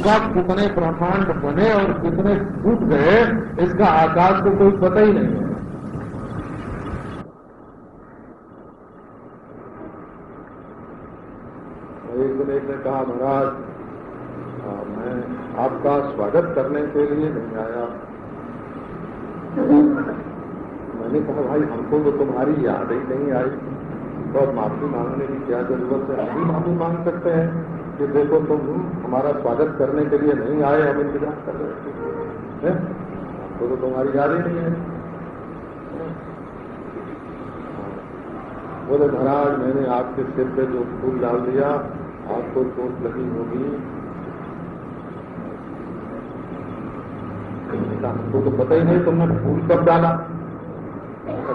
वक्त कितने ब्रह्मांड बने और कितने टूट गए, इसका आकाश को कोई पता ही नहीं है। एक ने कहा, महाराज मैं आपका स्वागत करने के लिए नहीं आया। मैंने कहा, भाई हमको तो तुम्हारी याद ही नहीं आई, तो माफी मांगने की क्या जरूरत है? हम भी माफी मांग सकते हैं कि देखो तुम हमारा स्वागत करने के लिए नहीं आए, हम इंतजार कर रहे हैं, हमको तो तुम्हारी याद ही नहीं है। बोले, महाराज मैंने आपके सिर पे जो फूल डाल दिया, आपको चोट लगी होगी। हमको तो पता ही नहीं तुमने फूल कब डाला,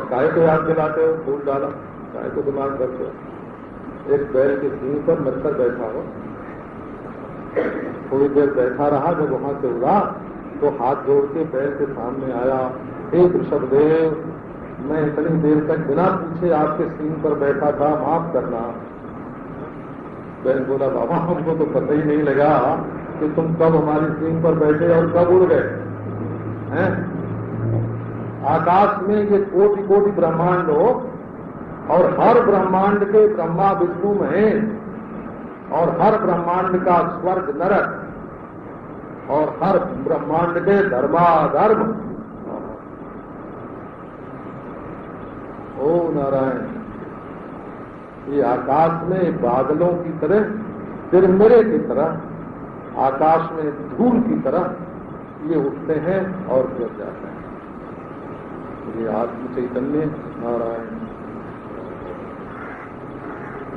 काय को याद दिलाते हो फूल डाला, काय को दिमाग करते हो। एक बैल के सींग पर मच्छर बैठा हो, थोड़ी देर बैठा रहा, जब वहां से उड़ा तो हाथ जोड़ के बैल के सामने आया, हे वृषभदेव, मैं इतनी देर तक बिना पूछे आपके सींग पर बैठा था, माफ करना। बैल बोला, बाबा हमको तो पता ही नहीं लगा कि तुम कब हमारी सींग पर बैठे और कब उड़ गए हैं। आकाश में ये कोटि कोटि ब्रह्मांड हो, और हर ब्रह्मांड के ब्रह्मा विष्णु महेश, और हर ब्रह्मांड का स्वर्ग नरक, और हर ब्रह्मांड के धर्माधर्म। ओ नारायण, ये आकाश में बादलों की तरह, तिरमिरे की तरह, आकाश में धूल की तरह ये उठते हैं और गिर जाते हैं। ये आत्म चैतन्य नारायण।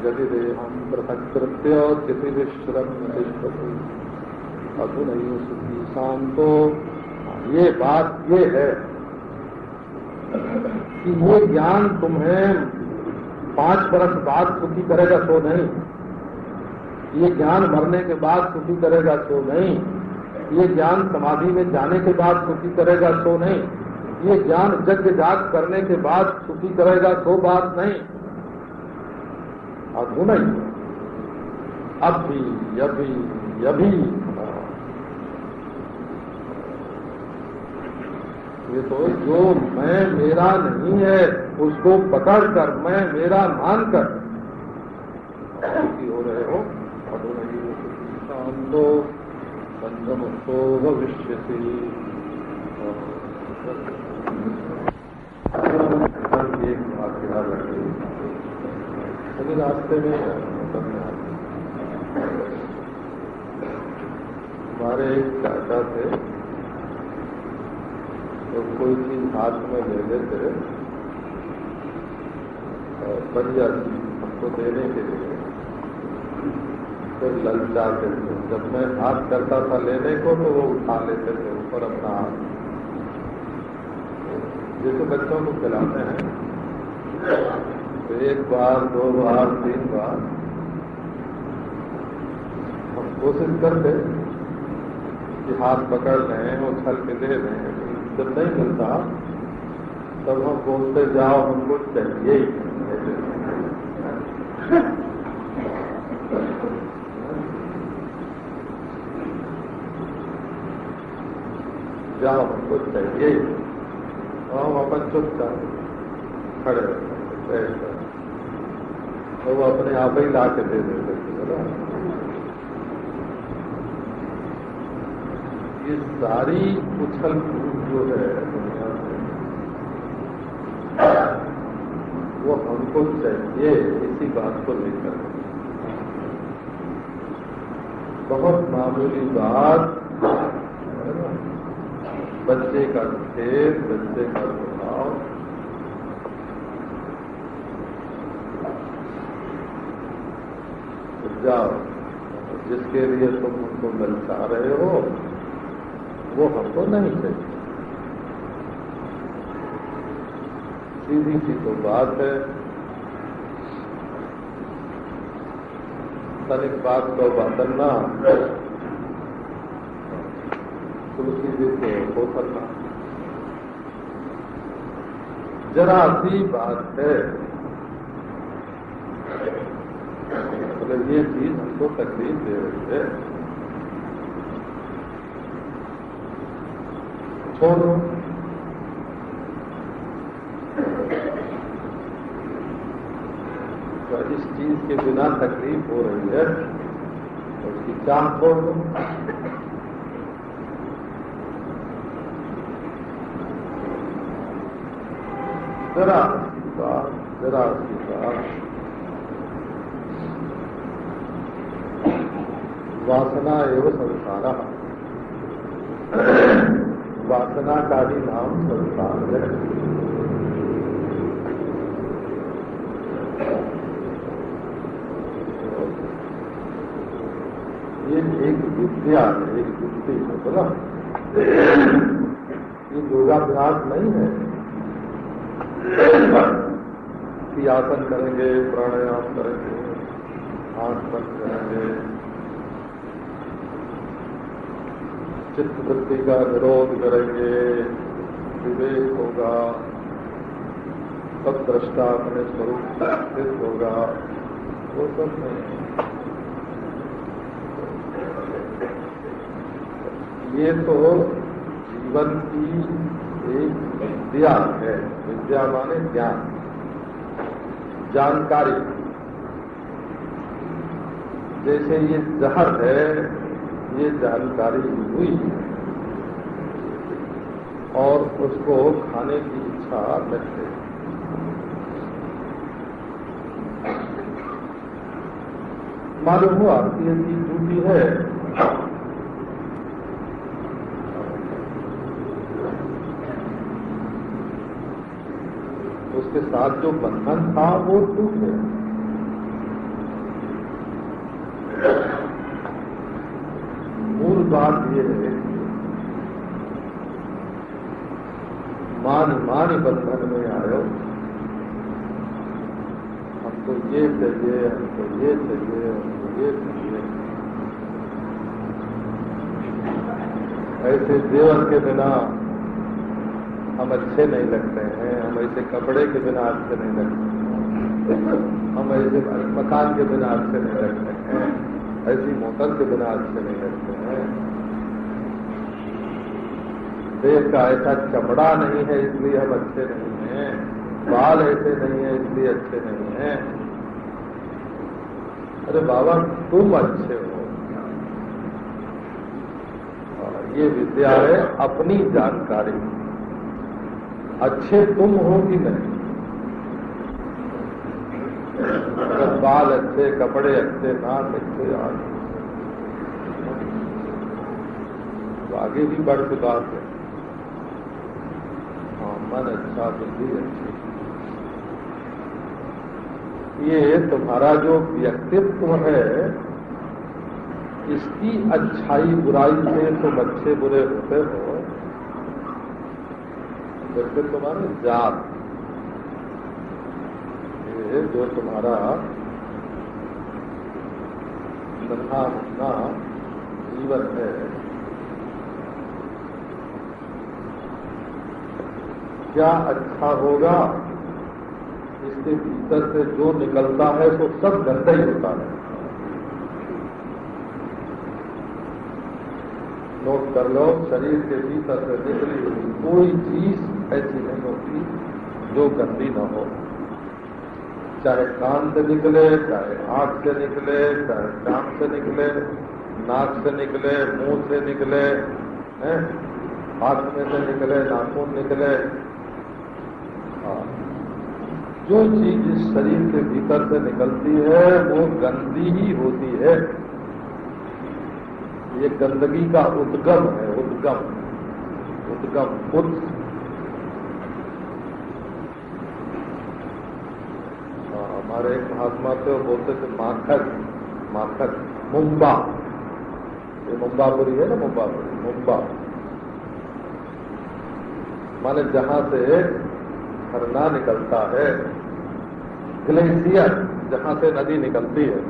यदि हम पृथकृत्य किसी विश्रम अधु नहीं सुखी शांतो। ये बात ये है कि ये ज्ञान तुम्हें 5 वर्ष बाद सुखी करेगा तो नहीं, ये ज्ञान मरने के बाद सुखी करेगा तो नहीं, ये ज्ञान समाधि में जाने के बाद सुखी करेगा तो नहीं, ये ज्ञान यज्ञ जाग करने के बाद सुखी करेगा तो बात नहीं। अधुना ही, अभी ये तो जो मैं मेरा नहीं है उसको पकड़कर मैं मेरा मानकर सुखी हो रहे हो। अधुना ही शांतो पंचमुक्तो भविष्यति। एक बात याद रखिए, सभी रास्ते में हमारे एक चाचा थे, तो कोई चीज हाथ में ले लेते बढ़िया हमको देने के लिए, फिर ललचाते थे। जब मैं हाथ करता था लेने को तो वो उठा लेते थे ऊपर अपना हाथ, जैसे बच्चों को खिलाते हैं, तो 1 बार 2 बार 3 बार हम कोशिश करते कि हाथ पकड़ लें, उछल के दे दें। जब नहीं मिलता तब हम बोलते, जाओ हमको चाहिए ही, जाओ हमको चाहिए ही। हम अपन चुपचाप खड़े रहते, तो वो अपने आप ही ला के दे देते थे। ये सारी उछल कूद जो है दुनिया में, वो हमको चाहिए इसी बात को लेकर। बहुत मामूली बात, बच्चे का खेल, बच्चे का स्वभाव, जाओ जिसके लिए तुम उनको ललचा रहे हो वो हमको नहीं चाहिए। सीधी सी तो बात है, तनिक बात को बदलना, तुलसी से हो सकना, जरा सी बात है। अगर ये चीज हमको तकलीफ दे रही है छोड़ दो। तो इस चीज के बिना तकलीफ हो रही है तो उसकी चाह छोड़ दो। जरा सी बात वासना एवं संसार, वासना का ही नाम संसार है। ये एक विद्या है, एक युक्ति है, बोला ये योगाभ्यास नहीं है कि आसन करेंगे, प्राणायाम करेंगे, आंख बंद करेंगे, चित्त वृत्ति का निरोध करेंगे, विवेक होगा, सब दृष्टा अपने स्वरूप से स्थित होगा, वो सब नहीं। ये तो जीवन की एक विद्या है। विद्या माने ज्ञान, जानकारी। जैसे ये जहर है, ये जानकारी हुई और उसको खाने की इच्छा लगती। मालूम हुआ कि ये चीज झूठी है, उसके साथ जो बंधन था वो टूट गया। मूल बात ये है मानी बंधन में आयो, हमको ये चाहिए, हमको ये चाहिए, हमको ये चाहिए। ऐसे जीवन के बिना हम अच्छे नहीं लगते हैं, हम ऐसे कपड़े के बिना अच्छे नहीं लगते हैं, हम ऐसे मकान के बिना अच्छे नहीं लगते हैं, ऐसी मोटर के बिना अच्छे नहीं लगते हैं। देह का ऐसा चमड़ा नहीं है इसलिए हम अच्छे नहीं हैं, बाल ऐसे नहीं है इसलिए अच्छे नहीं हैं। अरे बाबा तुम अच्छे हो। ये विद्या है अपनी जानकारी। अच्छे तुम हो कि नहीं? अगर बाल अच्छे, कपड़े अच्छे, नाक अच्छे, तो आगे भी बढ़ की बात है। हाँ, मन अच्छा, बुद्धि अच्छी। ये तुम्हारा जो व्यक्तित्व है, इसकी अच्छाई बुराई से तुम अच्छे बुरे होते हो। जैसे तुम्हारी जात, ये जो तुम्हारा नन्हा मुन्ना जीवन है, क्या अच्छा होगा? इसके भीतर से जो निकलता है तो सब गंदा ही होता है। नोट कर लो, शरीर के भीतर से निकली हुई कोई चीज ऐसी नहीं होती जो गंदी न हो। चाहे कान से निकले, चाहे आंख से निकले, चाहे कान से निकले, नाक से निकले, मुंह से निकले, हाथ में से निकले, नाखून निकले। जो चीज इस शरीर के भीतर से निकलती है वो गंदी ही होती है। ये गंदगी का उद्गम है, उद्गम। हमारे एक महात्मा थे, वो बोलते थे माखन, मुंबा। ये मुंबापुरी है ना, मुंबा माने जहां से झरना निकलता है, ग्लेशियर जहां से नदी निकलती है।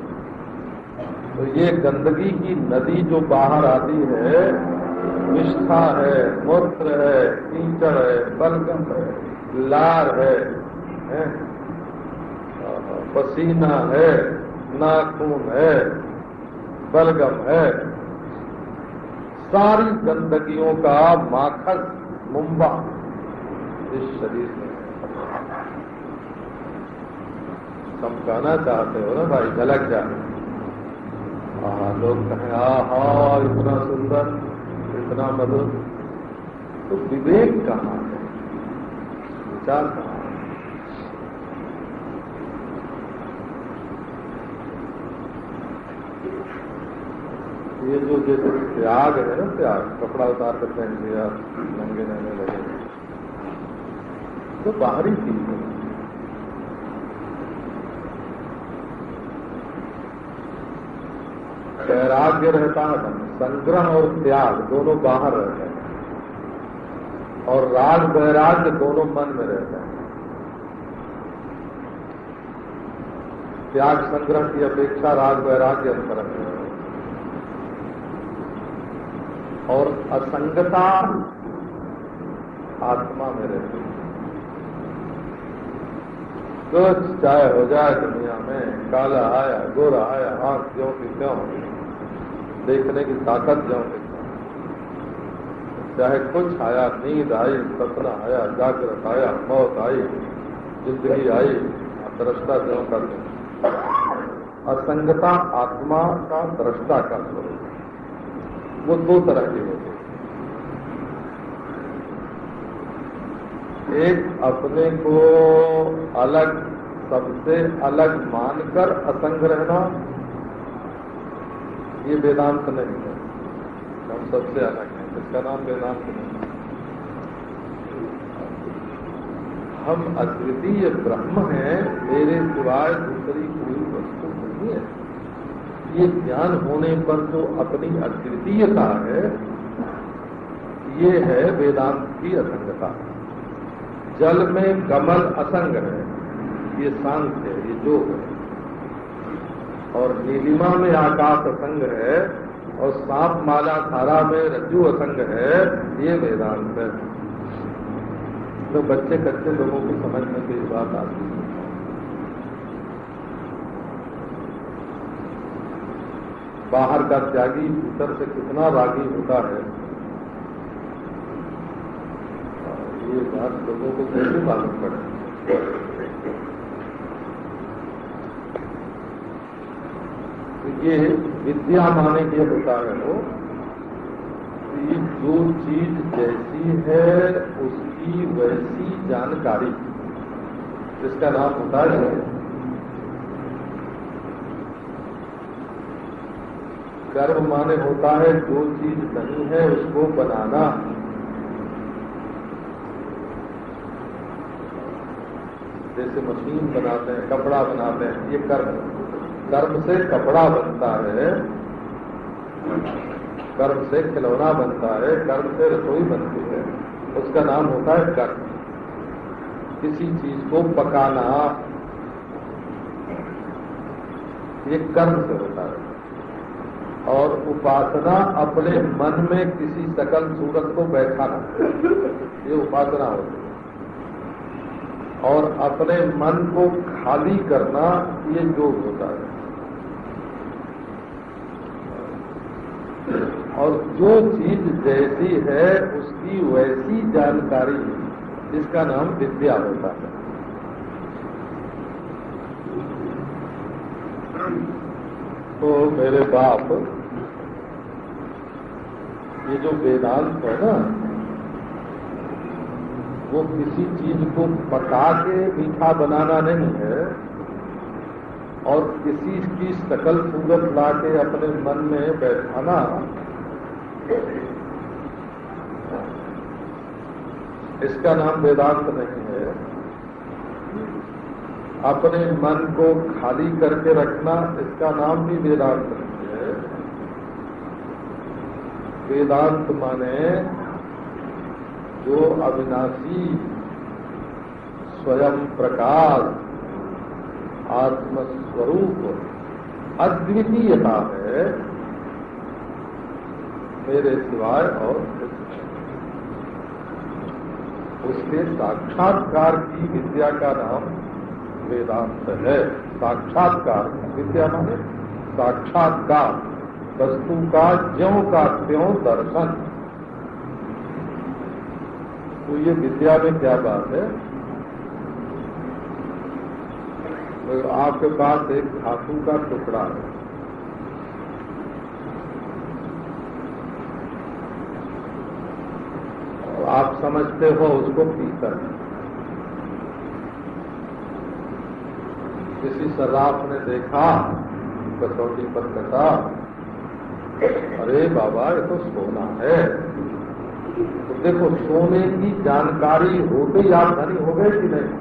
तो ये गंदगी की नदी जो बाहर आती है, विष्ठा है, मूत्र है, कीचड़ है, बलगम है, लार है, पसीना है, नाखून है, बलगम है, सारी गंदगियों का माखन मुंबा इस शरीर में। तुम कहना चाहते हो ना भाई, झलक जाए, लोग कहें आहा इतना सुंदर, इतना मधुर, तो विवेक कहाँ है, विचार कहाँ है? ये जो जैसे त्याग है ना, त्याग, कपड़ा उतार कर पहन लिया, नंगे रहने लगे, तो बाहरी चीज है। वैराग्य रहता है, संग्रह और त्याग दोनों बाहर रहते हैं, और राग वैराग्य दोनों मन में रहते हैं। त्याग संग्रह की अपेक्षा राग वैराग्य अंतर है। और असंगता आत्मा में रहती है। कुछ चाहे हो जाए दुनिया में, काला आया गोरा आया, आंख ज्यों की त्यों, देखने की ताकत ज्यों की त्यों, चाहे कुछ आया, नींद आई, सपना आया, जागृत आया, मौत आई, जिंदगी आई, दृष्टा ज्यों का त्यों। असंगता आत्मा का दृष्टा का स्वरूप, वो दो तरह के होते हैं। एक अपने को अलग, सबसे अलग मानकर असंग रहना, ये वेदांत नहीं है। हम सबसे अलग हैं, इसका नाम वेदांत नहीं। हम अद्वितीय ब्रह्म हैं, मेरे सिवाय दूसरी कोई वस्तु नहीं है। ये ज्ञान होने पर जो अपनी अद्वितीयता है, ये है वेदांत की असंगता। जल में कमल असंग है, ये सांख्य है, ये योग है। और नीलिमा में आकाश असंग है, और सांप माला धारा में रज्जु असंग है, ये वेदांत है। तो बच्चे कच्चे लोगों को समझ में कोई बात आती है। बाहर का त्यागी भीतर से कितना रागी होता है, ये बात लोगों को कैसे मालूम पड़े? ये विद्या माने ये होता है वो कि जो चीज जैसी है उसकी वैसी जानकारी, इसका नाम होता है। कर्म माने होता है जो चीज नहीं है उसको बनाना। जैसे मशीन बनाते हैं, कपड़ा बनाते हैं, ये कर्म। कर्म से कपड़ा बनता है, कर्म से खिलौना बनता है, कर्म से रसोई बनती है, उसका नाम होता है कर्म। किसी चीज को पकाना, ये कर्म से होता है। और उपासना अपने मन में किसी सकल सूरत को बैठाना, ये उपासना होती है। और अपने मन को खाली करना, ये योग होता है। और जो चीज जैसी है उसकी वैसी जानकारी, इसका नाम विद्या होता है। तो मेरे बाप, ये जो वेदांत है ना, वो किसी चीज को पका के मीठा बनाना नहीं है, और किसी की सकल सूरत ला के अपने मन में बैठाना, इसका नाम वेदांत नहीं है। अपने मन को खाली करके रखना, इसका नाम भी वेदांत नहीं है। वेदांत माने जो अविनाशी स्वयं प्रकाश आत्मस्वरूप अद्वितीयता है, मेरे सिवाय और उसके साक्षात्कार की विद्या का नाम वेदांत है। साक्षात्कार विद्या माने साक्षात्कार, वस्तु का ज्यों का त्यों दर्शन। तो ये विद्या में क्या बात है? तो आपके पास एक धातु का टुकड़ा है, और आप समझते हो उसको पीतल। किसी सर्राफ ने देखा, कसौटी पर कटा, अरे बाबा ये तो सोना है। तो देखो, सोने की जानकारी होते ही आप धनी हो गए कि नहीं?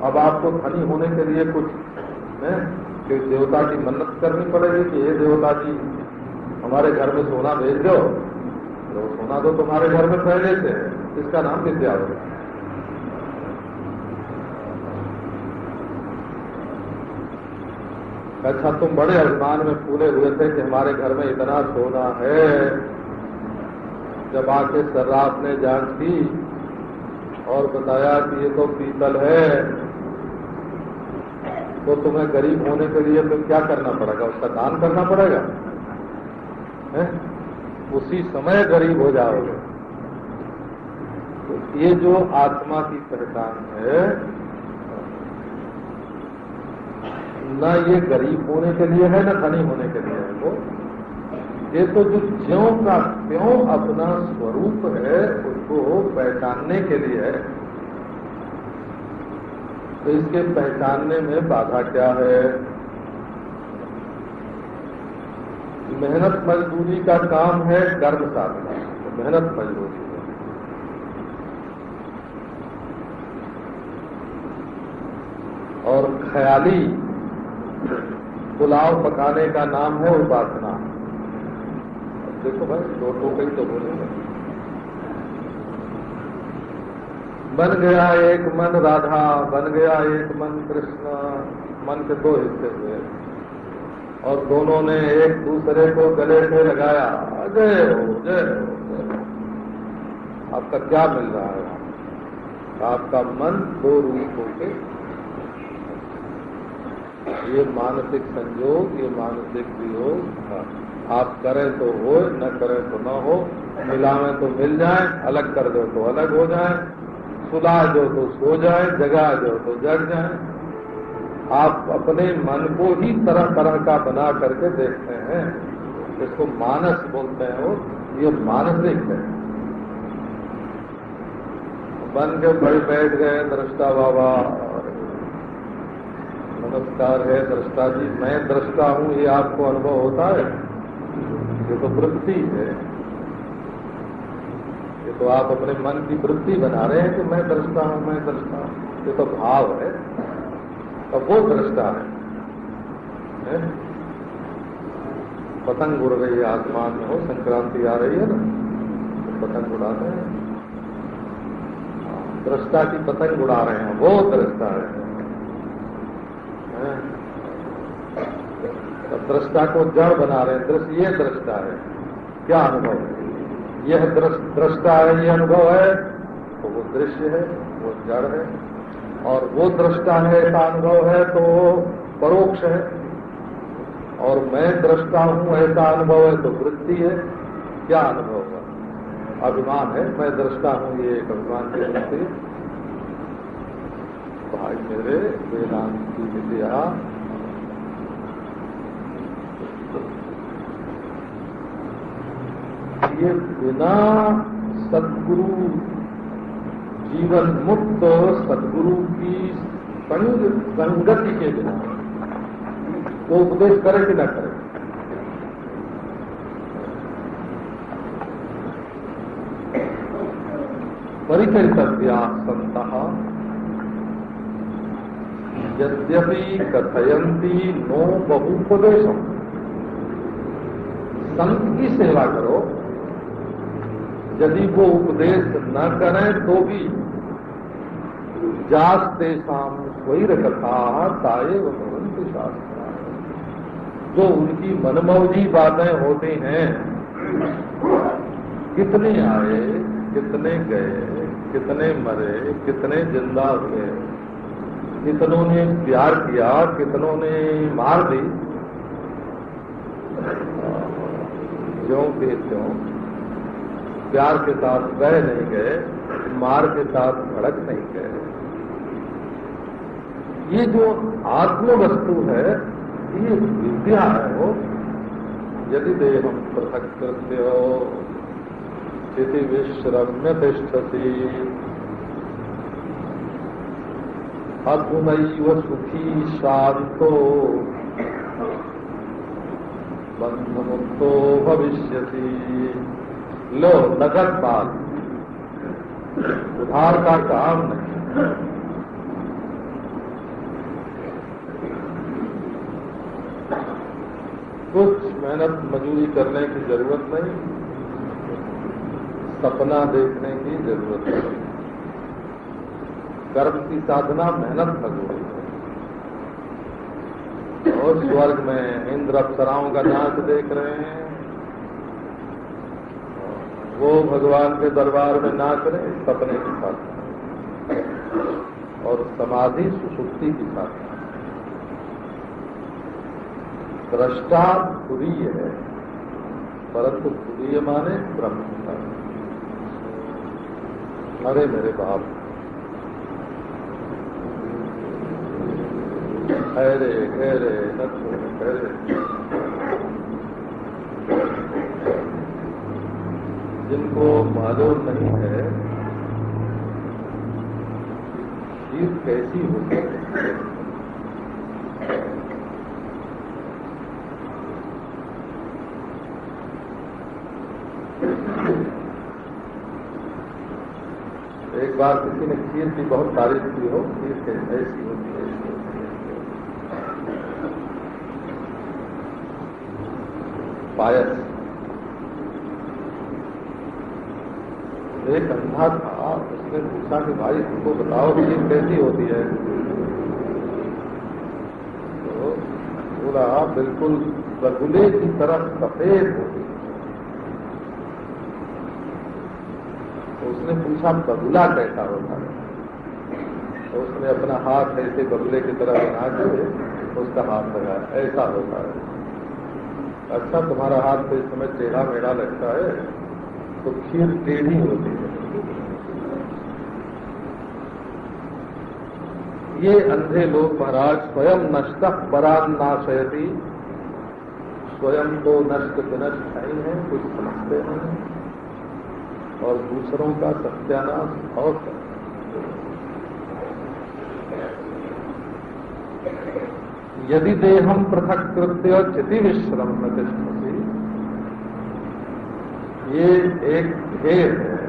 अब आपको धनी होने के लिए कुछ है कि देवता की मन्नत करनी पड़ेगी कि हे देवता जी हमारे घर में सोना भेज दो। तो सोना तो तुम्हारे घर में पहले से है, इसका नाम विद्या होगा। अच्छा, तुम बड़े अभिमान में फूले हुए थे कि हमारे घर में इतना सोना है। जब आके सर्राफ ने जांच की और बताया कि ये तो पीतल है, तो तुम्हें गरीब होने के लिए तो क्या करना पड़ेगा? उसका दान करना पड़ेगा, है? उसी समय गरीब हो जाओगे। तो ये जो आत्मा की पहचान है, न ये गरीब होने के लिए है, न धनी होने के लिए है। वो ये तो जो ज्यों का त्यों अपना स्वरूप है, उसको पहचानने के लिए है। तो इसके पहचानने में बाधा क्या है? मेहनत मजदूरी का काम है कर्म साधना, मेहनत मजदूरी है। और ख्याली पुलाव पकाने का नाम है उपासना। देखो भाई, दो टोकरी तो बोलेंगे। बन गया एक मन राधा, बन गया एक मन कृष्ण, मन के दो हिस्से हुए और दोनों ने एक दूसरे को गले से लगाया, जय हो जय हो जय हो। आपका क्या मिल रहा है? आपका मन दो रूप होके, ये मानसिक संयोग, ये मानसिक वियोग, आप करें तो हो, न करें तो न हो, मिलावें तो मिल जाए, अलग कर दो तो अलग हो जाए, सुला दो तो सो जाए, जगा दो तो जग जाए। आप अपने मन को ही तरह तरह का बना करके देखते हैं, इसको मानस बोलते हैं। वो ये मानसिक है। बन के बैठ गए दृष्टा बाबा, नमस्कार है दृष्टा जी, मैं दृष्टा हूँ, ये आपको अनुभव होता है? ये तो वृत्ति है, ये तो आप अपने मन की वृत्ति बना रहे हैं कि मैं दृष्टा हूँ, मैं दृष्टा हूँ। ये तो भाव है, तो वो दृष्टा है। पतंग उड़ रही है आसमान में, हो संक्रांति आ रही है ना, तो पतंग उड़ाते हैं, दृष्टा की पतंग उड़ा रहे हैं, वो दृष्टा है। तो दृष्टा को जड़ बना रहे हैं, दृश्य ये दृष्टा है। क्या अनुभव है? यह दृष्टा है, ये अनुभव है, तो वो दृश्य है, वो जड़ है। और वो दृष्टा है, ऐसा अनुभव है, तो वो परोक्ष है। और मैं दृष्टा हूँ, ऐसा अनुभव है, तो वृत्ति है। क्या अनुभव है? अभिमान है, मैं दृष्टा हूँ, ये एक अभिमान की वृत्ति। भाई मेरे वेदांत की विद्या ये बिना सद्गुरु, जीवन मुक्त सद्गुरु की संगति के बिना वो उपदेश करे कि न करे। परिचरितव्या संतः यद्यपि कथयन्ति नो बहुपदेशम। संत की सेवा करो, यदि वो उपदेश न करें तो भी जास्ते शाम स्वैर कथा ताये भवन्ति शास्त्रा। जो उनकी मनमौजी बातें होती हैं, कितने आए, कितने गए, कितने मरे, कितने जिंदा हुए, कितनों ने प्यार किया, कितनों ने मार दी, ज्यों के त्यों प्यार के साथ गए नहीं गए, मार के साथ भड़क नहीं गए। ये जो आत्म वस्तु है, ये विद्या है। वो यदि देहम पृथक कृत्य स्थिति विश्रम्य तिष्ठति अधुनैव सुखी शांतो बंधमुक्तो भविष्यति। लो नगद बात, उधार का काम नहीं। कुछ मेहनत मजूरी करने की जरूरत नहीं, सपना देखने की जरूरत नहीं। कर्म की साधना मेहनत मजूरी है। और स्वर्ग में इंद्र अप्सराओं का नाच देख रहे हैं, वो भगवान के दरबार में नाच रहे हैं सपने के साथ। और समाधि सुषुप्ति की साथ। दृष्टा तुरीय है, परंतु तुरीय माने ब्रह्म। अरे मेरे बाप, अरे अरे अरे, जिनको मालूम नहीं है खीर कैसी होती है। एक बार किसी ने खीर की बहुत तारीफ की हो, खीर ऐसी होती है। पायस, एक अंधा था, उसने पूछा कि भाई हमको बताओ खीर कैसी होती है। तो बोला बिल्कुल बगुले की तरह सफेद होती है। तो उसने पूछा बगुला कैसा होता है। तो उसने अपना हाथ ऐसे बगुले की तरह बना के उसका हाथ लगाया, ऐसा होता है। अच्छा, तुम्हारा हाथ तो इस समय टेढ़ा मेढ़ा लगता है, तो खीर टेढ़ी होती है। ये अंधे लोग महाराज स्वयं नष्ट परान नाशयति, स्वयं तो नष्ट विनष्ट नहीं है, कुछ समझते नहीं और दूसरों का सत्यानाश और करते। यदि देहम पृथक कृत्य चिति विश्रम न तिष्ठति, ये एक ढेर है।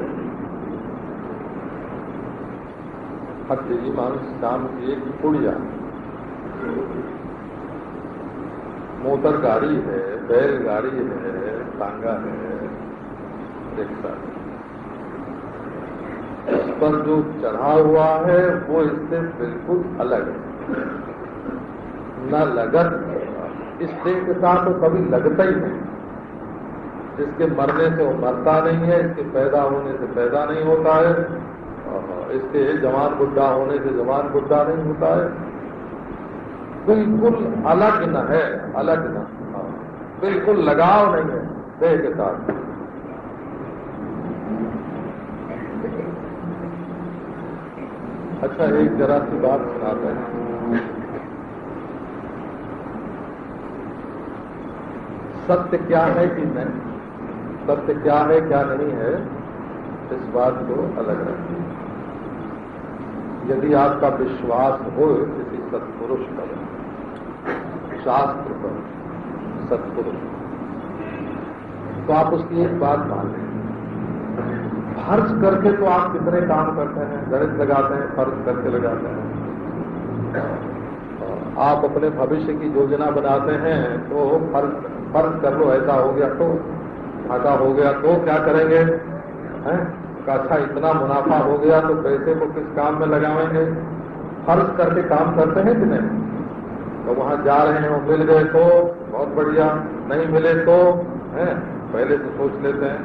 जी मानुष शाम की एक पुड़िया, मोटर गाड़ी है, बैल गाड़ी है, टांगा है, रिक्शा है। इस पर जो चढ़ा हुआ है वो इससे बिल्कुल अलग है, न लगत। इस देह के साथ तो कभी लगता ही नहीं। इसके मरने से वो मरता नहीं है, इसके पैदा होने से पैदा नहीं होता है, इसके जवान बुढ़ा होने से जवान बुढ़ा नहीं होता है। बिल्कुल अलग न है, अलग न, बिल्कुल लगाव नहीं है देह के साथ। अच्छा, एक जरा सी बात सुनाते हैं। सत्य क्या है कि नहीं, सत्य क्या है क्या नहीं है, इस बात को अलग रखिए। यदि आपका विश्वास हो किसी सत्पुरुष पर, शास्त्र पर, सत्पुरुष, तो आप उसकी एक बात मान लें। फर्ज करके तो आप कितने काम करते हैं, गणित लगाते हैं, फर्ज करके लगाते हैं। आप अपने भविष्य की योजना बनाते हैं तो फर्ज कर लो ऐसा हो गया तो, घाटा हो गया तो क्या करेंगे हैं? अच्छा, इतना मुनाफा हो गया तो पैसे को किस काम में लगाएंगे। फर्ज करके काम करते हैं कि नहीं? तो वहां जा रहे हो, मिल गए तो बहुत बढ़िया, नहीं मिले तो हैं, पहले तो सोच लेते हैं।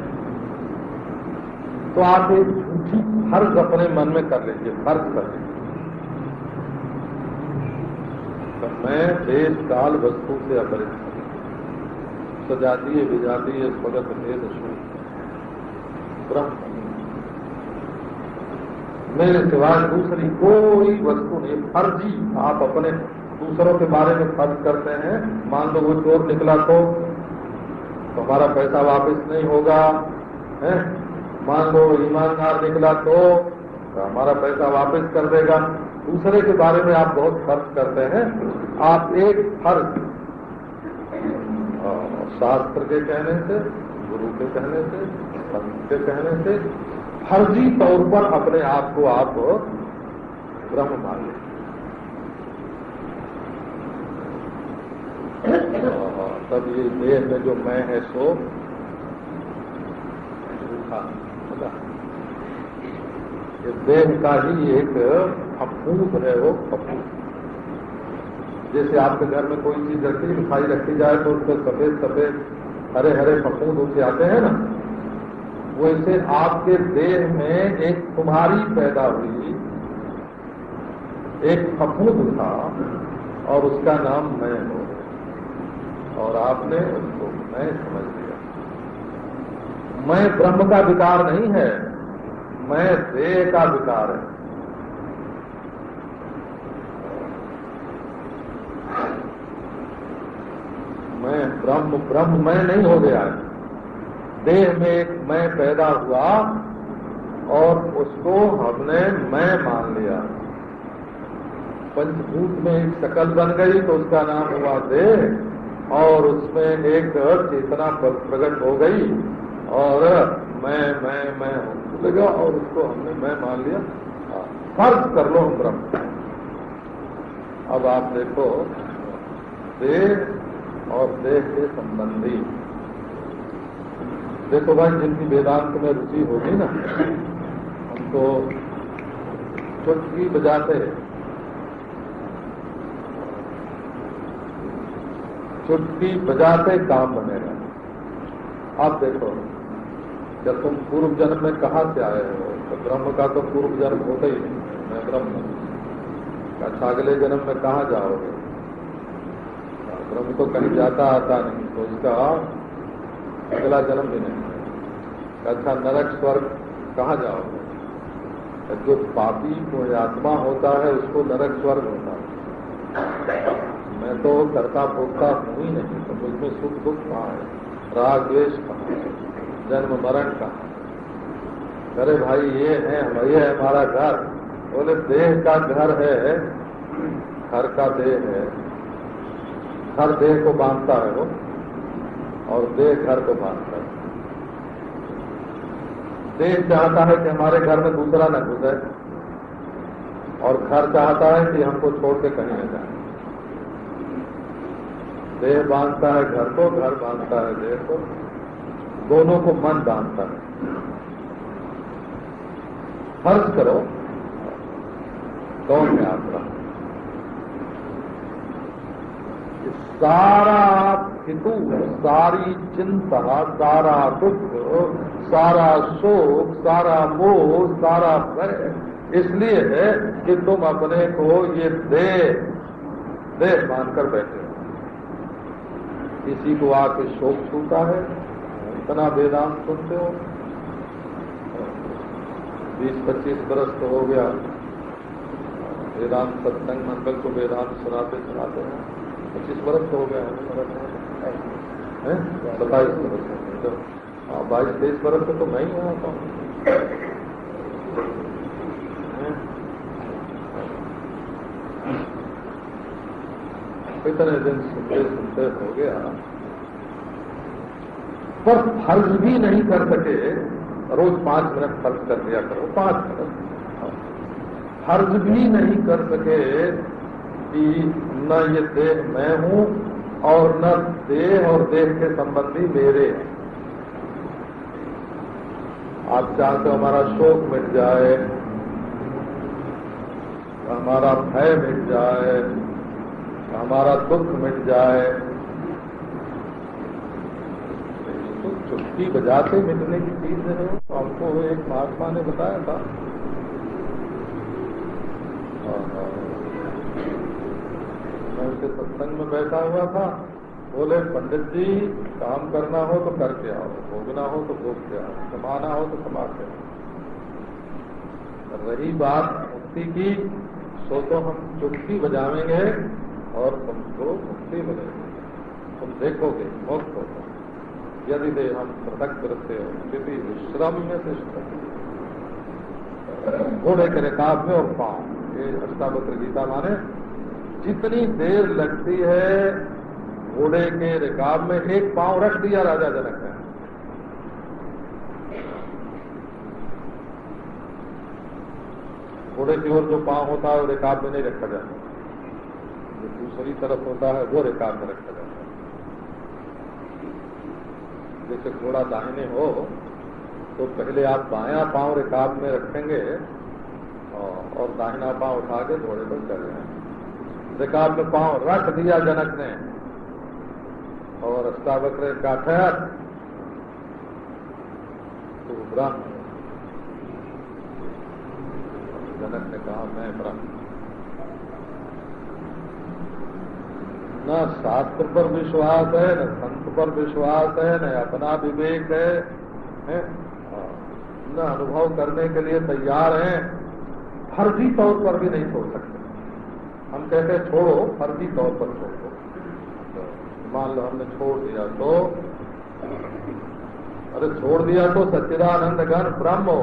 तो आप एक झूठी फर्ज अपने मन में कर लीजिए, फर्ज कर लीजिए। तो मैं देश काल वस्तु से अपरिचित, सजातीय विजातीय स्वगत भेद शून्य, ब्रह्म नहीं, मेरे सिवाय दूसरी कोई वस्तु नहीं। फर्जी आप अपने दूसरों के बारे में फर्ज करते हैं। मान लो वो चोर निकला तो हमारा पैसा वापस नहीं होगा, है? मान लो ईमानदार निकला तो हमारा पैसा वापस कर देगा। दूसरे के बारे में आप बहुत फर्ज करते हैं। आप एक फर्ज शास्त्र के कहने से, गुरु के कहने से, संत के कहने से फर्जी तौर पर अपने आप को आप ब्रह्म मान लें। तब ये देह में जो मैं है सो झूठा, ये देह का ही एक फफूंद है, वो फफूंद। जैसे आपके घर में कोई चीज रखी, मिठाई रखी जाए तो उसमें सफेद सफेद हरे हरे फफूंद उसे आते हैं ना, वैसे आपके देह में एक तुम्हारी पैदा हुई, एक फफूंद था और उसका नाम मैं हो, और आपने उसको मैं समझ लिया। मैं ब्रह्म का विकार नहीं है, मैं देह का विकार है। मैं ब्रह्म मैं नहीं हो गया है। देह में एक मैं पैदा हुआ और उसको हमने मैं मान लिया। पंचभूत में एक शकल बन गई तो उसका नाम हुआ देह, और उसमें एक चेतना प्रकट हो गई और मैं होने लगा और उसको हमने मैं मान लिया। फर्ज कर लो हम ब्रह्म। अब आप देखो, देह और देह के संबंधी, देखो भाई जिनकी वेदांत में रुचि होगी ना, उनको चुटकी बजाते काम बनेगा। आप देखो, जब तुम पूर्व जन्म में कहाँ से आए हो, तो ब्रह्म का तो पूर्व जन्म होता ही नहीं, मैं ब्रह्म। अच्छा, अगले जन्म में कहाँ जाओगे? ब्रह्म तो कहीं जाता आता नहीं, तो उसका अगला जन्म भी नहीं। अच्छा, नरक स्वर्ग कहाँ जाओगे? जो पापी कोई आत्मा होता है उसको नरक स्वर्ग होता है। मैं तो करता भोगता हूँ ही नहीं, तो मुझमें सुख दुख कहाँ है, राग द्वेष कहाँ है, जन्म मरण कहाँ है? अरे भाई ये है हमारा घर। बोले देह का घर है, घर का देह है, हर देह को बांधता है वो, और देह घर को बांधता है। देह चाहता है कि हमारे घर में दूसरा न घुसे, और घर चाहता है कि हमको छोड़ के कहीं न जाए। देह बांधता है घर को, घर बांधता है देह को, दोनों को मन बांधता है। फर्ज करो कौन है आपका? सारा हितु, सारी चिंता, सारा दुख, सारा शोक, सारा मोह, सारा भय इसलिए है कि तुम अपने को ये देह मानकर बैठे हो। किसी को आके शोक छूटा है, इतना वेदांत सुनते हो, 20-25 बरस तो हो गया वेदांत सत्संग मंडल को वेदांत सुनाते हैं। 25 बरस तो हो गया है, 27 बरस, 22-23 बरस से तो मैं ही आता हूँ। इतने दिन सुनते हो गया, पर फर्ज भी नहीं कर सके। रोज 5 मिनट फर्ज कर दिया करो, 5 मिनट फर्ज भी नहीं कर सके कि न ये देह मैं हूं और न देह और देह के संबंधी मेरे हैं। आप चाहते हो हमारा शोक मिट जाए, हमारा भय मिट जाए, हमारा दुख मिट जाए, तो चुटकी बजाते मिटने की चीज है। तो हमको एक महात्मा ने बताया था, मैं उसके सत्संग में बैठा हुआ था, बोले पंडित जी काम करना हो तो करके आओ, भोगना हो तो भोग के आओ, कमाना हो तो कमा के आओ। रही बात मुक्ति की, सो तो हम चुटकी बजावेंगे और तुमको मुक्ति मिलेगी, तुम देखोगे मुक्त होगा। यदि दे हम पृथक करते हो स्थिति विश्रम में से घोड़े के रिकाब में और पांव, ये अष्टावक्र गीता माने जितनी देर लगती है घोड़े के रिकाब में, एक पांव रख दिया राजा जनक ने। घोड़े की ओर जो पांव होता है वो रिकाब में नहीं रखा जाता, जो दूसरी तरफ होता है वो रिकाब में रखा जाता है। जैसे घोड़ा दाहिने हो तो पहले आप बायां पांव रिकाब में रखेंगे और दाहिना पांव उठा के घोड़े पर चल जाएंगे। रिकाब में पांव रख दिया जनक ने और अष्टावक्र का ठहर तो ब्रह्म। जनक ने कहा मैं ब्रह्म। न शास्त्र पर विश्वास है, न संत पर विश्वास है, न अपना विवेक है, न अनुभव करने के लिए तैयार हैं, फर्जी तौर पर भी नहीं छोड़ सकते। हम कहते हैं छोड़ो, फर्जी तौर पर छोड़ो। मान लो हमने छोड़ दिया तो, अरे छोड़ दिया तो सच्चिदानंद घन ब्रह्म हो,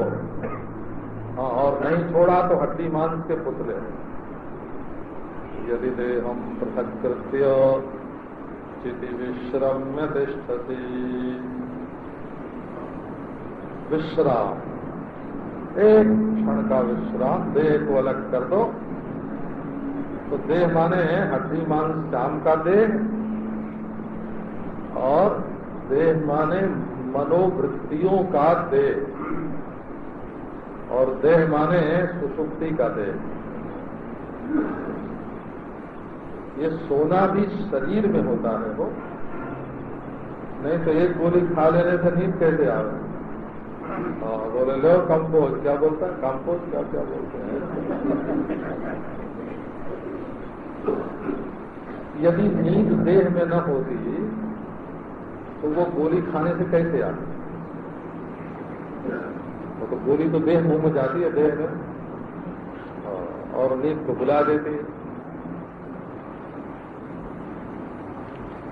और नहीं छोड़ा तो हड्डी मांस के पुतले। यदि दे हम पृथक कृत्य चिति विश्रम्य तिष्ठति। विश्राम, एक क्षण का विश्राम, देह को अलग कर दो। तो देह माने हड्डी मांस चाम का देह, और देह माने मनोवृत्तियों का देह, और देह माने सुषुप्ति का देह। ये सोना भी शरीर में होता है वो, नहीं तो एक गोली खा लेने से नींद कैसे आवे? बोले लो कंपोज, क्या बोलता है कंपोज, क्या क्या बोलते हैं। यदि नींद देह में न होती तो वो गोली खाने से कैसे आती? तो गोली तो देह मुंह में जाती है, देह में, और नींद को बुला देती है।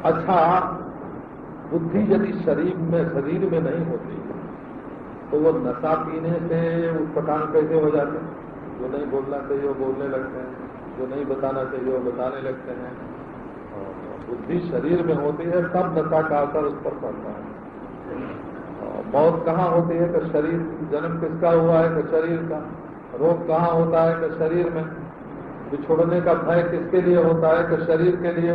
अच्छा, बुद्धि यदि शरीर में नहीं होती तो वो नशा पीने से उत्पटांग कैसे हो जाते हैं? जो नहीं बोलना चाहिए वो बोलने लगते हैं, जो नहीं बताना चाहिए वो बताने लगते हैं। बुद्धि शरीर में होती है तब नशा का असर उस पर पड़ता है। मौत कहाँ होती है? कि शरीर, जन्म किसका हुआ है? कि शरीर का। रोग कहाँ होता है? कि शरीर में। बिछोड़ने का भय किसके लिए होता है? कि शरीर के लिए।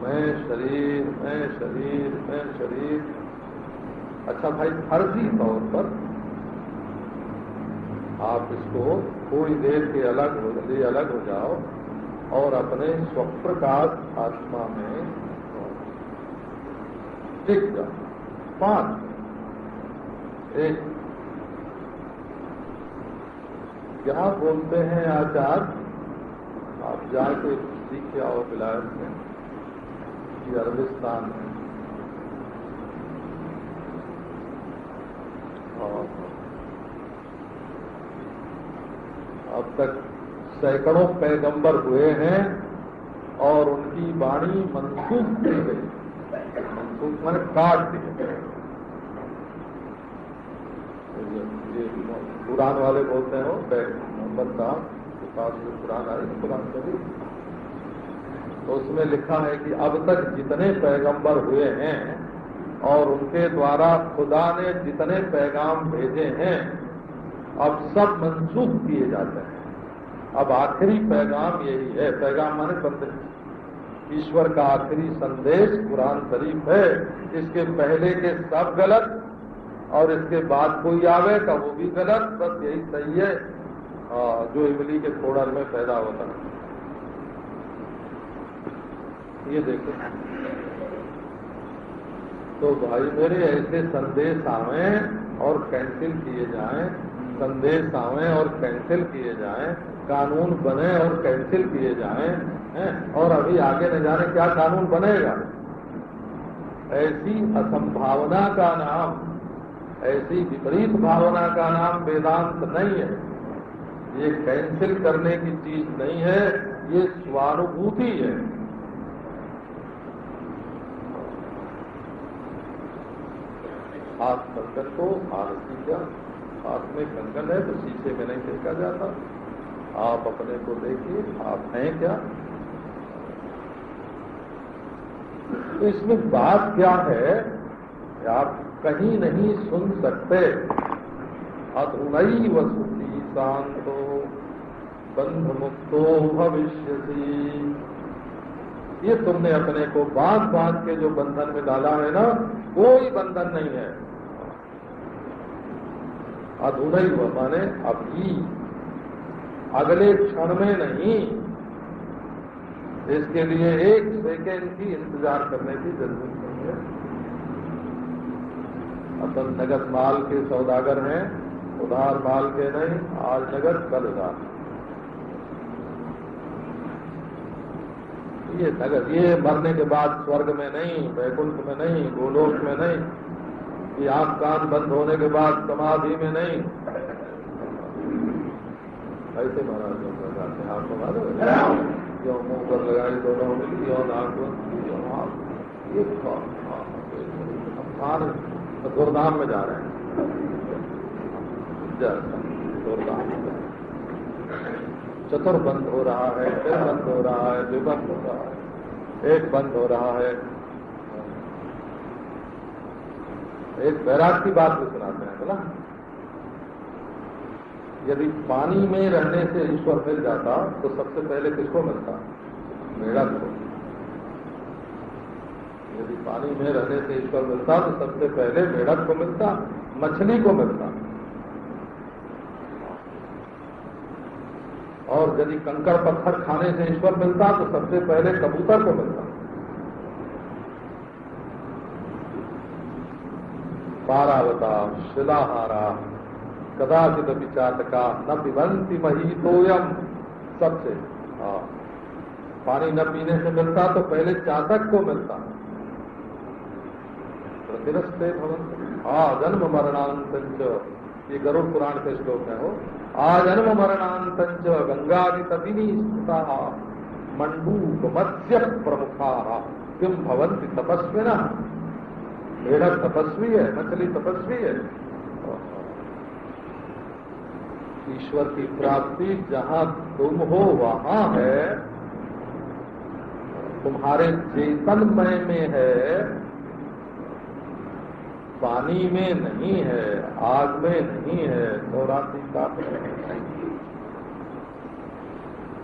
मैं शरीर, मैं शरीर, मैं शरीर। अच्छा भाई, फर्जी तौर पर आप इसको थोड़ी देर के अलग हो जाओ और अपने स्वप्रकाश आत्मा में टिक जाओ। 5 1 क्या बोलते हैं आचार्य? आप जाके सीख आओ विलायत में, अरबिस्तान में। अब तक सैकड़ों पैगंबर हुए हैं और उनकी वाणी मनसूख की गई। मनसूख मैंने काट दी। ये कुरान वाले बोलते हैं, पैगंबर साहब के पास जो कुरान आई, कुरान कभी तो उसमें लिखा है कि अब तक जितने पैगंबर हुए हैं और उनके द्वारा खुदा ने जितने पैगाम भेजे हैं, अब सब मंसूख किए जाते हैं। अब आखिरी पैगाम यही है। पैगाम माने संदेश। ईश्वर का आखिरी संदेश कुरान शरीफ है। इसके पहले के सब गलत और इसके बाद कोई आवे का वो भी गलत, बस यही सही है जो इमली के खोड़र में पैदा होता है। ये देखो तो भाई मेरे, ऐसे संदेश आवे और कैंसिल किए जाएं, संदेश आवे और कैंसिल किए जाएं, कानून बने और कैंसिल किए जाएं, और अभी आगे न जाने क्या कानून बनेगा। ऐसी असंभावना का नाम, ऐसी विपरीत भावना का नाम वेदांत नहीं है। ये कैंसिल करने की चीज नहीं है, ये स्वानुभूति है। हाथ कंकन को आरती क्या, हाथ में कंकन है तो शीशे में नहीं देखा जाता। आप अपने को देखिए, आप हैं क्या। तो इसमें बात क्या है, आप कहीं नहीं सुन सकते। अधुनैव सुखी शांतो बंध मुक्तो भविष्यसि। ये तुमने अपने को बांध के जो बंधन में डाला है ना, कोई बंधन नहीं है। अधुनैव माने अभी, अगले क्षण में नहीं। इसके लिए एक सेकेंड की इंतजार करने की जरूरत नहीं है। अपन नगद माल के सौदागर हैं, उधार माल के नहीं। आज नगद कल उधार। ये नगद, ये मरने के बाद स्वर्ग में नहीं, वैकुंठ में नहीं, गोलोक में नहीं, ये आंख कान बंद होने के बाद समाधि में नहीं। ऐसे महाराज लोग जाते हैं, आपको मालूम है, जो मुंह पर लगाई दोनों मिली, यो नाक बंद, यो नाक, ये गुरधाम में जा रहे हैं। गुरधाम चतुर बंद हो रहा है, फिर बंद हो रहा है, द्विबंद हो रहा है, एक बंद हो रहा है। एक बैराग की बात भी सुनाते हैं बोला, यदि पानी में रहने से ईश्वर मिल जाता तो सबसे पहले किसको मिलता? मेढक को। यदि पानी में रहने से ईश्वर मिलता तो सबसे पहले मेढक को मिलता, मछली को मिलता। और यदि कंकड़ पत्थर खाने से ईश्वर मिलता तो सबसे पहले कबूतर को मिलता। पारावता शिलाहारा कदाचित विचाटका न पिबंती महीतोयम। सबसे पानी न पीने से मिलता तो पहले चातक को मिलता। प्रतिरस्ते भवन्ति आजन्म मरणांतंच, ये गरुड़ पुराण के श्लोक है। हो आजन्म मरणांतंच गंगादि तपिनी स्थिता मंडूक मत्स्य प्रमुखा किम भवन्ति तपस्विना। मेढक तपस्वी है, मछली तपस्वी है। ईश्वर की प्राप्ति जहां तुम हो वहां है, तुम्हारे चेतनमय में है, पानी में नहीं है, आग में नहीं है, 84 का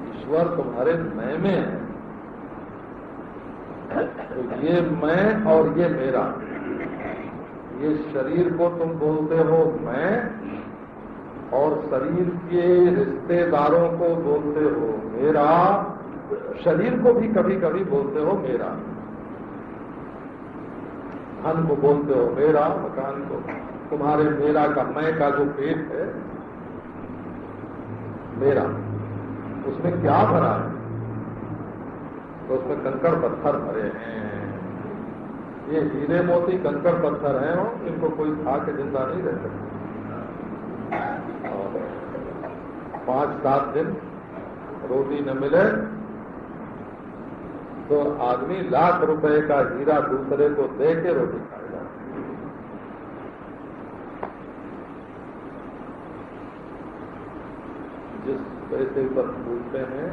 ईश्वर तुम्हारे मय में है। तो ये मैं और ये मेरा, ये शरीर को तुम बोलते हो मैं, और शरीर के रिश्तेदारों को बोलते हो मेरा। शरीर को भी कभी कभी बोलते हो मेरा, धन को बोलते हो मेरा, मकान को। तुम्हारे मेरा का, मैं का जो पेट है मेरा, उसमें क्या भरा है? तो उसमें कंकड़ पत्थर भरे हैं। ये हीरे मोती कंकड़ पत्थर हैं, इनको कोई खा के जिंदा नहीं रह सकता। 5-7 दिन रोटी न मिले तो आदमी लाख रुपए का हीरा दूसरे को दे के रोटी खाएगा। जिस पैसे पर पूछते हैं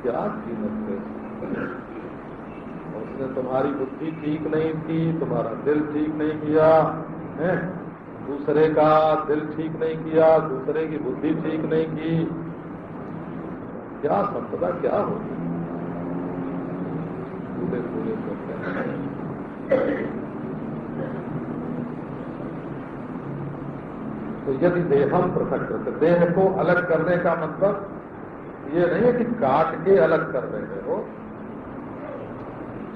क्या कीमत है, उसने तुम्हारी बुद्धि ठीक नहीं की, तुम्हारा दिल ठीक नहीं किया है, दूसरे का दिल ठीक नहीं किया, दूसरे की बुद्धि ठीक नहीं की, क्या संपदा क्या होगी? पूरे पूरे तो यदि देहम पृथक करते, देह को अलग करने का मतलब ये नहीं है कि काट के अलग कर रहे हो।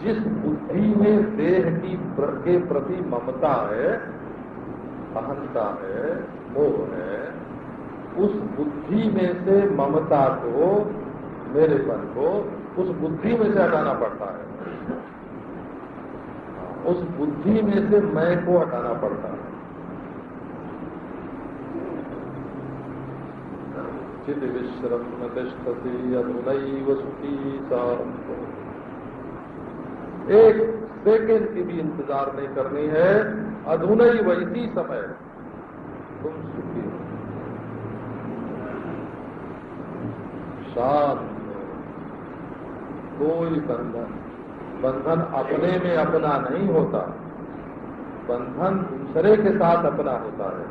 जिस बुद्धि में देह की के प्रति ममता है, अहंता है, मोह है, उस बुद्धि में से ममता को मेरेपन को उस बुद्धि में से हटाना पड़ता है, उस बुद्धि में से मैं को हटाना पड़ता है। चिद विश्रम तिष्ठति अधुनैव सुखी शांतो। एक सेकेंड की भी इंतजार नहीं करनी है, अधुनैव इसी समय तुम सुखी हो, शांत। कोई बंधन अपने में अपना नहीं होता, बंधन दूसरे के साथ अपना होता है।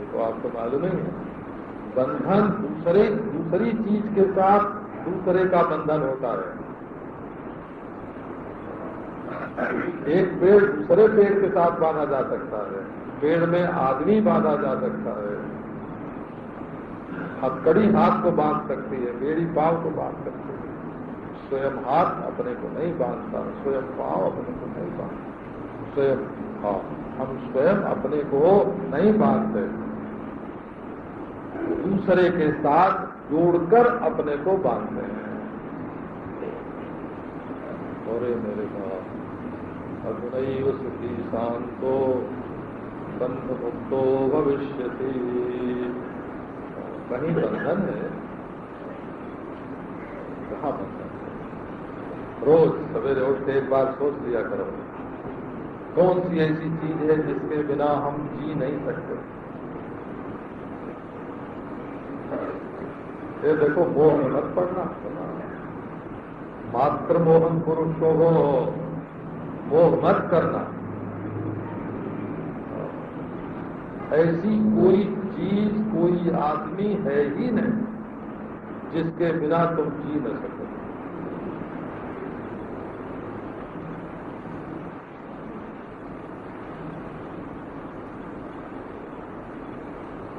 तो आपको मालूम है, बंधन दूसरी चीज के साथ दूसरे का बंधन होता है। एक पेड़ दूसरे पेड़ के साथ बांधा जा सकता है, पेड़ में आदमी बांधा जा सकता है, हथकड़ी हाथ को बांध सकती है, बेड़ी पांव को बांध सकती है। स्वयं हाथ अपने को नहीं बांधता, स्वयं पांव अपने को नहीं बांधता, स्वयं हम स्वयं अपने को नहीं बांधते, दूसरे के साथ जोड़कर अपने को बांधते हैं। और मेरे बाप अधुनैव सुखी शांतो बंध मुक्तो भविष्यति। कहीं बंधन है, कहाँ बंधन है? रोज सवेरे उठ के एक बार सोच लिया करो, कौन सी ऐसी चीज है जिसके बिना हम जी नहीं सकते। ये देखो, मोह में मत पड़ना, मात्र मोहन पुरुष को हो, मोह मत करना। ऐसी कोई चीज, कोई आदमी है ही नहीं जिसके बिना तुम जी न सको।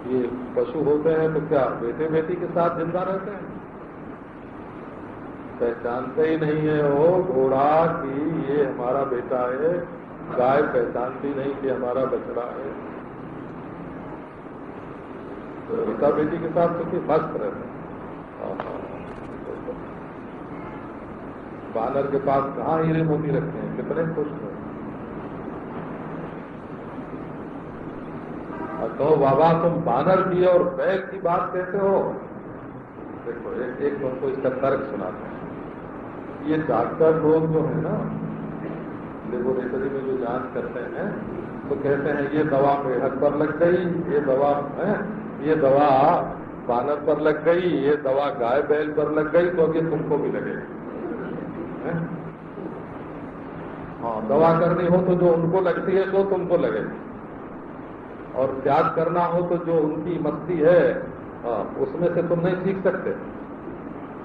ये पशु होते हैं तो क्या बेटे बेटी के साथ जिंदा रहते हैं? पहचानते ही नहीं है वो घोड़ा कि ये हमारा बेटा है, गाय पहचानती नहीं कि हमारा बछड़ा है। तो बेटा बेटी के साथ तो फिर मस्त रहते हैं। बानर के पास कहाँ हीरे मोती रखते हैं, कितने खुश हैं। तो बाबा तुम बानर की और बैल की बात कहते हो। देखो एक तुमको इसका तर्क सुनाते हैं। ये डॉक्टर लोग जो है ना, लेबोरेटरी में जो जांच करते हैं, तो कहते हैं ये दवा मेढक पर लग गई, ये दवा है, ये दवा बानर पर लग गई, ये दवा गाय बैल पर लग गई, तो ये तुमको भी लगेगी। हाँ, दवा करनी हो तो जो उनको लगती है सो तुमको लगेगी, और त्याग करना हो तो जो उनकी मस्ती है उसमें से तुम नहीं सीख सकते।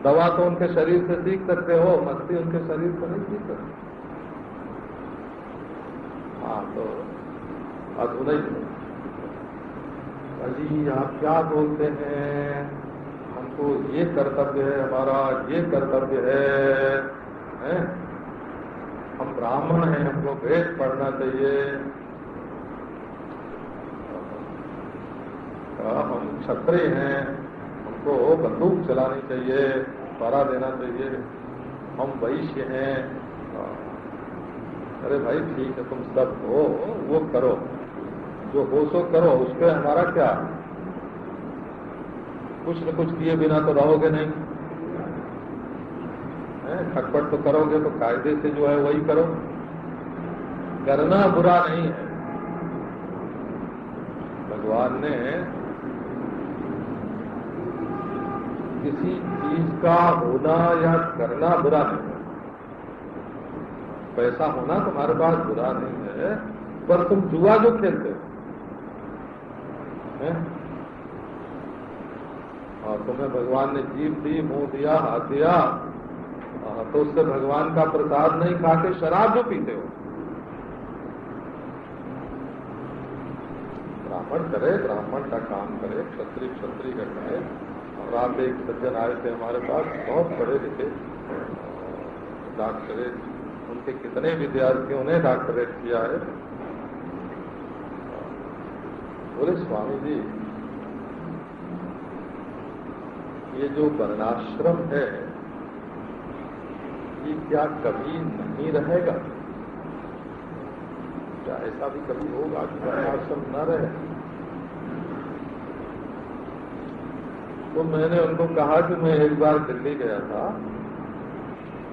दवा तो उनके शरीर से सीख सकते हो, मस्ती उनके शरीर से नहीं सीख सकते। हाँ, तो अधुनैव अजी आप क्या बोलते हैं, हमको ये कर्तव्य है, हमारा ये कर्तव्य है? हम ब्राह्मण हैं, हमको वेद पढ़ना चाहिए, हम क्षत्रिय हैं, हमको बंदूक चलानी चाहिए, पहरा देना चाहिए, हम वैश्य हैं। अरे भाई ठीक है, तुम सब हो वो करो, जो हो सो करो, उस पर हमारा क्या। कुछ न कुछ किए बिना तो रहोगे नहीं, खटपट तो करोगे तो कायदे से जो है वही करो। करना बुरा नहीं है। भगवान ने किसी चीज का होना या करना बुरा नहीं है। पैसा होना तुम्हारे पास बुरा नहीं है, पर तुम जुआ जो खेलते हो, तुम्हें भगवान ने जीभ दी, मुंह दिया, हाथ दिया, तो उससे भगवान का प्रसाद नहीं खा के शराब जो पीते हो। ब्राह्मण करे, ब्राह्मण का काम करे, क्षत्रिय क्षत्रिय का करे। और आप एक सज्जन आए थे हमारे पास, बहुत पढ़े लिखे डॉक्टरेट, उनके कितने विद्यार्थियों ने डॉक्टरेट किया है। बोले स्वामी जी ये जो वर्णाश्रम है ये क्या कभी नहीं रहेगा? क्या ऐसा भी कभी होगा कि वर्णाश्रम न रहे? तो मैंने उनको कहा कि मैं एक बार दिल्ली गया था,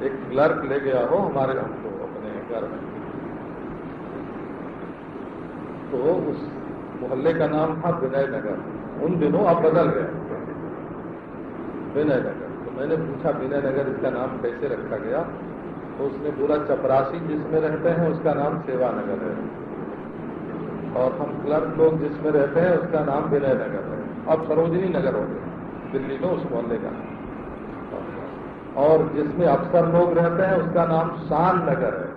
एक क्लर्क ले गया हो हमारे हमको अपने घर में, तो उस मोहल्ले का नाम था विनय नगर। उन दिनों अब बदल गया, विनय नगर। तो मैंने पूछा विनय नगर इसका नाम कैसे रखा गया? तो उसने बोला चपरासी जिसमें रहते हैं उसका नाम सेवा नगर है, और हम क्लर्क लोग जिसमें रहते हैं उसका नाम विनय नगर है। अब सरोजनी नगर हो गया दिल्ली में उस मोहल्ले का, और जिसमें अफसर लोग रहते हैं उसका नाम शान नगर है।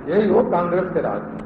यही हो कांग्रेस के राज में।